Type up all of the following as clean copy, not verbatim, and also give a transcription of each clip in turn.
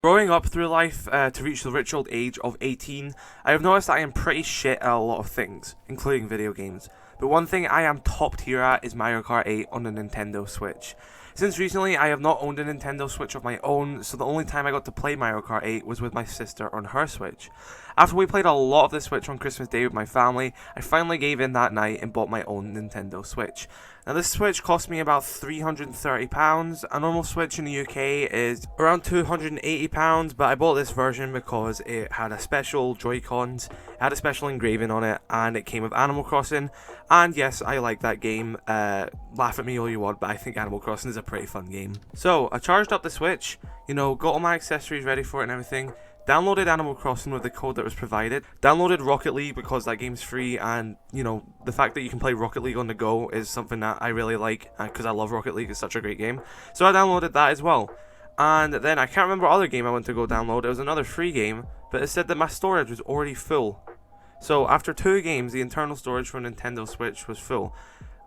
Growing up through life to reach the rich old age of 18, I have noticed that I am pretty shit at a lot of things, including video games. But one thing I am top tier at is Mario Kart 8 on the Nintendo Switch. Since recently, I have not owned a Nintendo Switch of my own, so the only time I got to play Mario Kart 8 was with my sister on her Switch. After we played a lot of the Switch on Christmas Day with my family, I finally gave in that night and bought my own Nintendo Switch. Now this Switch cost me about £330, a normal Switch in the UK is around £280, but I bought this version because it had a special Joy-Cons, it had a special engraving on it, and it came with Animal Crossing, and yes, I like that game. Laugh at me all you want, but I think Animal Crossing is a pretty fun game. So, I charged up the Switch, got all my accessories ready for it and everything, downloaded Animal Crossing with the code that was provided, downloaded Rocket League because that game's free, and the fact that you can play Rocket League on the go is something that I really like because I love Rocket League. It's such a great game. So I downloaded that as well. And then I can't remember what other game I went to go download. It was another free game, but it said that my storage was already full. So after 2 games, the internal storage for Nintendo Switch was full.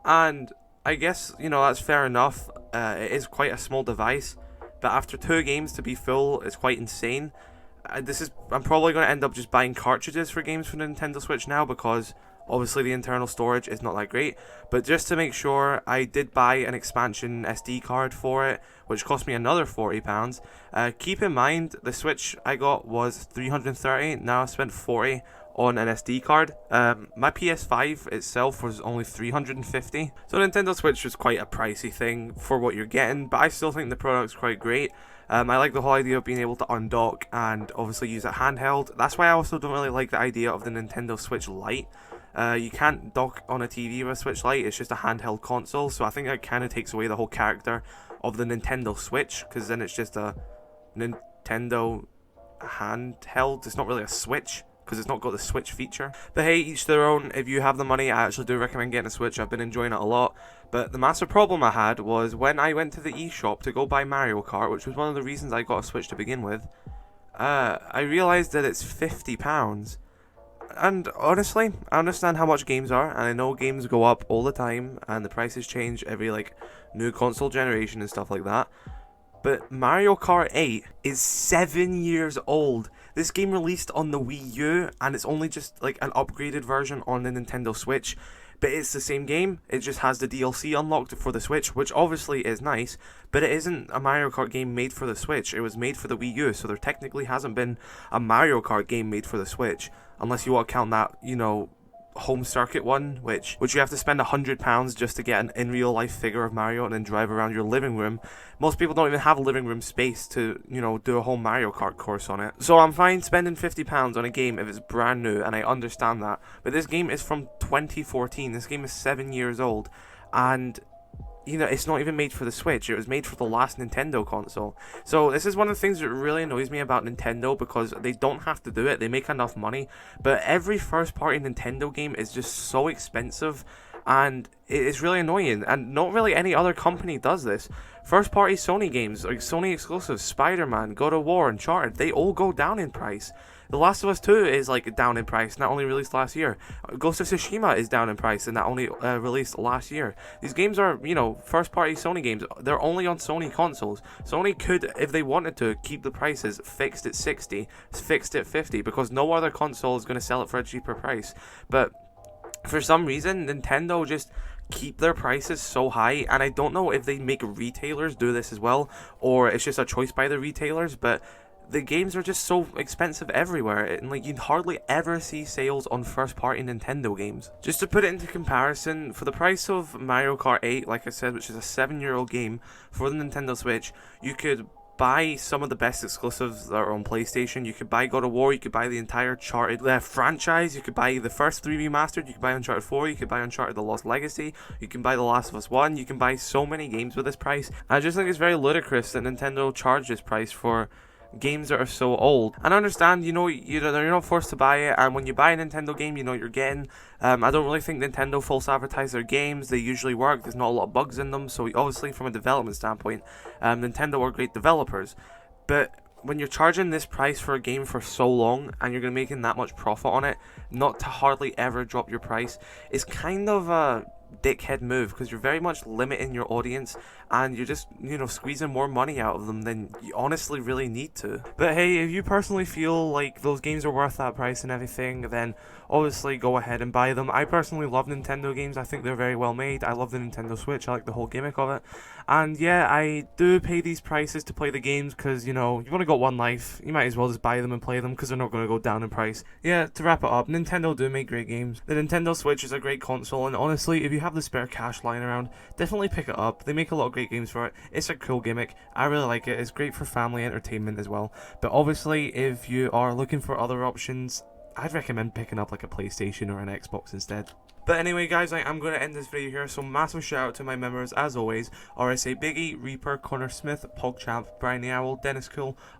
And I guess, that's fair enough. It is quite a small device, but after 2 games to be full is quite insane. I'm probably going to end up just buying cartridges for games for the Nintendo Switch now because obviously the internal storage is not that great. But just to make sure, I did buy an expansion SD card for it, which cost me another £40. Keep in mind, the Switch I got was $330, now I spent $40 on an SD card. My PS5 itself was only $350, so Nintendo Switch was quite a pricey thing for what you're getting, but I still think the product's quite great. I like the whole idea of being able to undock and obviously use it handheld. That's why I also don't really like the idea of the Nintendo Switch Lite. You can't dock on a TV with a Switch Lite, it's just a handheld console, so I think that kind of takes away the whole character of the Nintendo Switch, because then it's just a Nintendo handheld, it's not really a Switch, because it's not got the Switch feature. But hey, each their own. If you have the money, I actually do recommend getting a Switch. I've been enjoying it a lot. But the massive problem I had was when I went to the eShop to go buy Mario Kart, which was one of the reasons I got a Switch to begin with, I realised that it's £50. And honestly, I understand how much games are, and I know games go up all the time, and the prices change every new console generation and stuff like that. But Mario Kart 8 is 7 years old. This game released on the Wii U, and it's only just an upgraded version on the Nintendo Switch. But it's the same game, it just has the DLC unlocked for the Switch, which obviously is nice, but it isn't a Mario Kart game made for the Switch. It was made for the Wii U, so there technically hasn't been a Mario Kart game made for the Switch, unless you want to count that, home circuit one, which you have to spend £100 just to get an in real life figure of Mario and then drive around your living room. Most people don't even have a living room space to do a whole Mario Kart course on it. So I'm fine spending £50 on a game if it's brand new, and I understand that, but this game is from 2014. This game is 7 years old, and it's not even made for the Switch. It was made for the last Nintendo console. So this is one of the things that really annoys me about Nintendo, because they don't have to do it. They make enough money. But every first-party Nintendo game is just so expensive, and it's really annoying. And not really any other company does this. First-party Sony games, like Sony exclusives, Spider-Man, God of War, Uncharted, they all go down in price. The Last of Us 2 is down in price, and that only released last year. Ghost of Tsushima is down in price, and that only released last year. These games are, first-party Sony games. They're only on Sony consoles. Sony could, if they wanted to, keep the prices fixed at 60, fixed at 50, because no other console is going to sell it for a cheaper price. But for some reason, Nintendo just keep their prices so high, and I don't know if they make retailers do this as well, or it's just a choice by the retailers, but the games are just so expensive everywhere, and you hardly ever see sales on first-party Nintendo games. Just to put it into comparison, for the price of Mario Kart 8, like I said, which is a 7-year-old game for the Nintendo Switch, you could buy some of the best exclusives that are on PlayStation. You could buy God of War, you could buy the entire Uncharted franchise, you could buy the first 3 remastered, you could buy Uncharted 4, you could buy Uncharted The Lost Legacy, you can buy The Last of Us 1, you can buy so many games with this price. I just think it's very ludicrous that Nintendo charged this price for games that are so old. And I understand, you're not forced to buy it, and when you buy a Nintendo game, you know what you're getting. I don't really think Nintendo false advertise their games. They usually work. There's not a lot of bugs in them, so obviously from a development standpoint, Nintendo are great developers. But when you're charging this price for a game for so long, and you're going to be making that much profit on it, not to hardly ever drop your price, is kind of dickhead move, because you're very much limiting your audience and you're just, you know, squeezing more money out of them than you honestly really need to. But hey, if you personally feel like those games are worth that price and everything, then obviously go ahead and buy them. I personally love Nintendo games. I think they're very well made. I love the Nintendo Switch. I like the whole gimmick of it. And yeah, I do pay these prices to play the games because, you know, you've only got one life. You might as well just buy them and play them because they're not going to go down in price. Yeah, to wrap it up, Nintendo do make great games. The Nintendo Switch is a great console, and honestly, if you have the spare cash lying around, definitely pick it up. They make a lot of great games for it. It's a cool gimmick. I really like it. It's great for family entertainment as well. But obviously, if you are looking for other options, I'd recommend picking up like a PlayStation or an Xbox instead. But anyway guys, I am going to end this video here, so massive shout out to my members as always: RSA.Biggie, Reaper, Conor SMITH, PogChamp, Brian the Owl, Denis,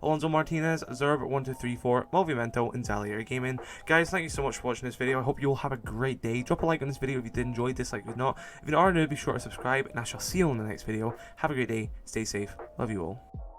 Alonso Martinez, Zerb1234, Movimento, and Xalator Gaming. Guys, thank you so much for watching this video. I hope you all have a great day. Drop a like on this video if you did enjoy, dislike if you not. If you are new, be sure to subscribe, and I shall see you on the next video. Have a great day, stay safe, love you all.